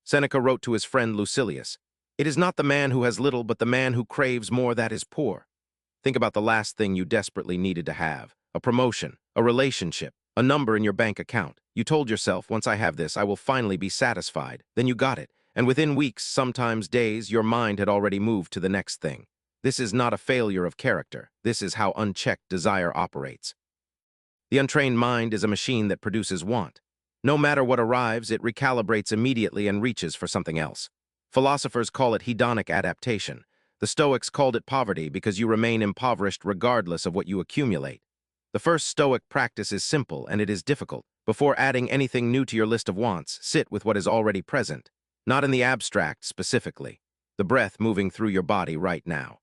Seneca wrote to his friend Lucilius, "It is not the man who has little, but the man who craves more that is poor." Think about the last thing you desperately needed to have: a promotion, a relationship, a number in your bank account. You told yourself, once I have this, I will finally be satisfied. Then you got it, and within weeks, sometimes days, your mind had already moved to the next thing. This is not a failure of character. This is how unchecked desire operates. The untrained mind is a machine that produces want. No matter what arrives, it recalibrates immediately and reaches for something else. Philosophers call it hedonic adaptation. The Stoics called it poverty because you remain impoverished regardless of what you accumulate. The first Stoic practice is simple and it is difficult. Before adding anything new to your list of wants, sit with what is already present. Not in the abstract, specifically. The breath moving through your body right now.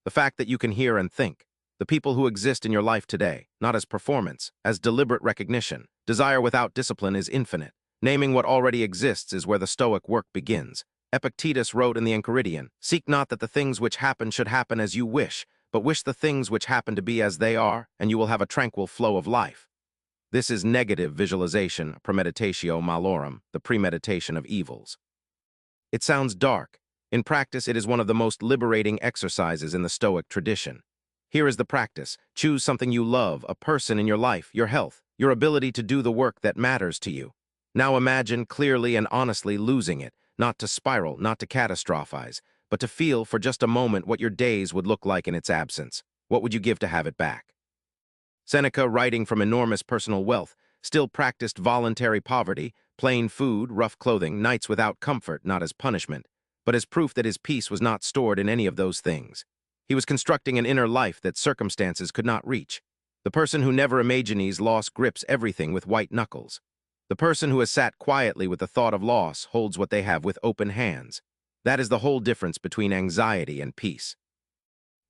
The fact that you can hear and think. The people who exist in your life today, not as performance, as deliberate recognition. Desire without discipline is infinite. Naming what already exists is where the Stoic work begins. Epictetus wrote in the Enchiridion, "Seek not that the things which happen should happen as you wish, but wish the things which happen to be as they are, and you will have a tranquil flow of life." This is negative visualization, premeditatio malorum, the premeditation of evils. It sounds dark. In practice, it is one of the most liberating exercises in the Stoic tradition. Here is the practice. Choose something you love, a person in your life, your health, your ability to do the work that matters to you. Now imagine clearly and honestly losing it, not to spiral, not to catastrophize, but to feel for just a moment what your days would look like in its absence. What would you give to have it back? Seneca, writing from enormous personal wealth, still practiced voluntary poverty, plain food, rough clothing, nights without comfort, not as punishment, but as proof that his peace was not stored in any of those things. He was constructing an inner life that circumstances could not reach. The person who never imagines loss grips everything with white knuckles. The person who has sat quietly with the thought of loss holds what they have with open hands. That is the whole difference between anxiety and peace.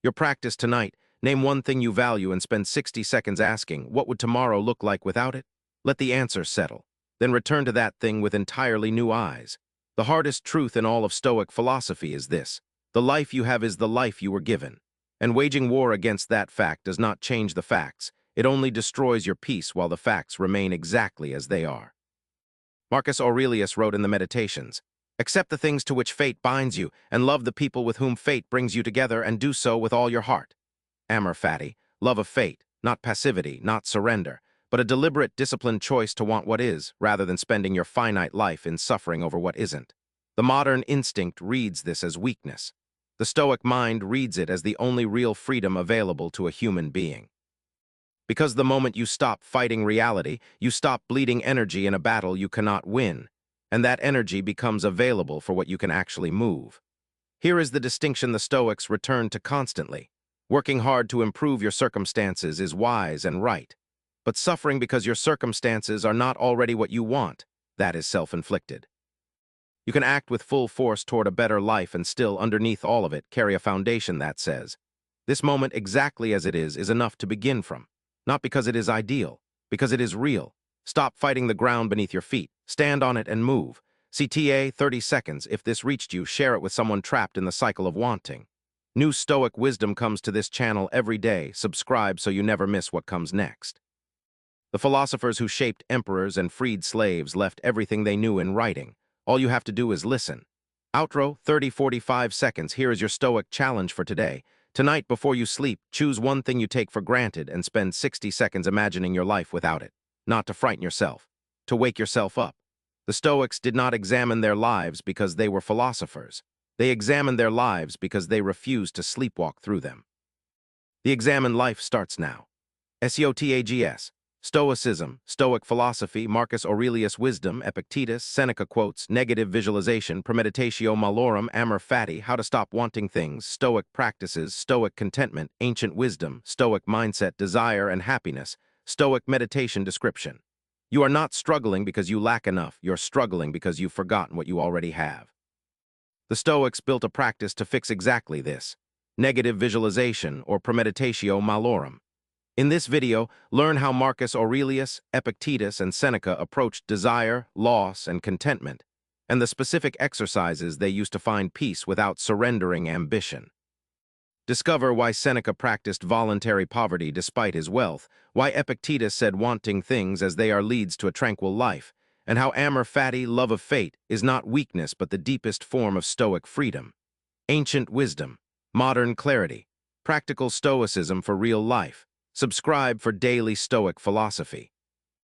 Your practice tonight, name one thing you value and spend 60 seconds asking, what would tomorrow look like without it? Let the answer settle. Then return to that thing with entirely new eyes. The hardest truth in all of Stoic philosophy is this: the life you have is the life you were given. And waging war against that fact does not change the facts. It only destroys your peace while the facts remain exactly as they are. Marcus Aurelius wrote in the Meditations, "Accept the things to which fate binds you, and love the people with whom fate brings you together, and do so with all your heart." Amor fati, love of fate, not passivity, not surrender, but a deliberate, disciplined choice to want what is, rather than spending your finite life in suffering over what isn't. The modern instinct reads this as weakness. The Stoic mind reads it as the only real freedom available to a human being. Because the moment you stop fighting reality, you stop bleeding energy in a battle you cannot win, and that energy becomes available for what you can actually move. Here is the distinction the Stoics return to constantly. Working hard to improve your circumstances is wise and right, but suffering because your circumstances are not already what you want, that is self-inflicted. You can act with full force toward a better life and still, underneath all of it, carry a foundation that says, "This moment exactly as it is enough to begin from." Not because it is ideal, because it is real. Stop fighting the ground beneath your feet. Stand on it and move. CTA 30 seconds. If this reached you, share it with someone trapped in the cycle of wanting. New Stoic wisdom comes to this channel every day. Subscribe so you never miss what comes next. The philosophers who shaped emperors and freed slaves left everything they knew in writing. All you have to do is listen. Outro, 30-45 seconds. Here is your Stoic challenge for today. Tonight, before you sleep, choose one thing you take for granted and spend 60 seconds imagining your life without it. Not to frighten yourself, to wake yourself up. The Stoics did not examine their lives because they were philosophers. They examined their lives because they refused to sleepwalk through them. The examined life starts now. SEOTAGS. Stoicism, Stoic philosophy, Marcus Aurelius wisdom, Epictetus, Seneca quotes, negative visualization, premeditatio malorum, amor fati, how to stop wanting things, Stoic practices, Stoic contentment, ancient wisdom, Stoic mindset, desire and happiness, Stoic meditation description. You are not struggling because you lack enough, you're struggling because you've forgotten what you already have. The Stoics built a practice to fix exactly this, negative visualization or premeditatio malorum. In this video, learn how Marcus Aurelius, Epictetus, and Seneca approached desire, loss, and contentment, and the specific exercises they used to find peace without surrendering ambition. Discover why Seneca practiced voluntary poverty despite his wealth, why Epictetus said wanting things as they are leads to a tranquil life, and how amor fati, love of fate, is not weakness but the deepest form of Stoic freedom. Ancient wisdom, modern clarity, practical Stoicism for real life. Subscribe for daily Stoic philosophy.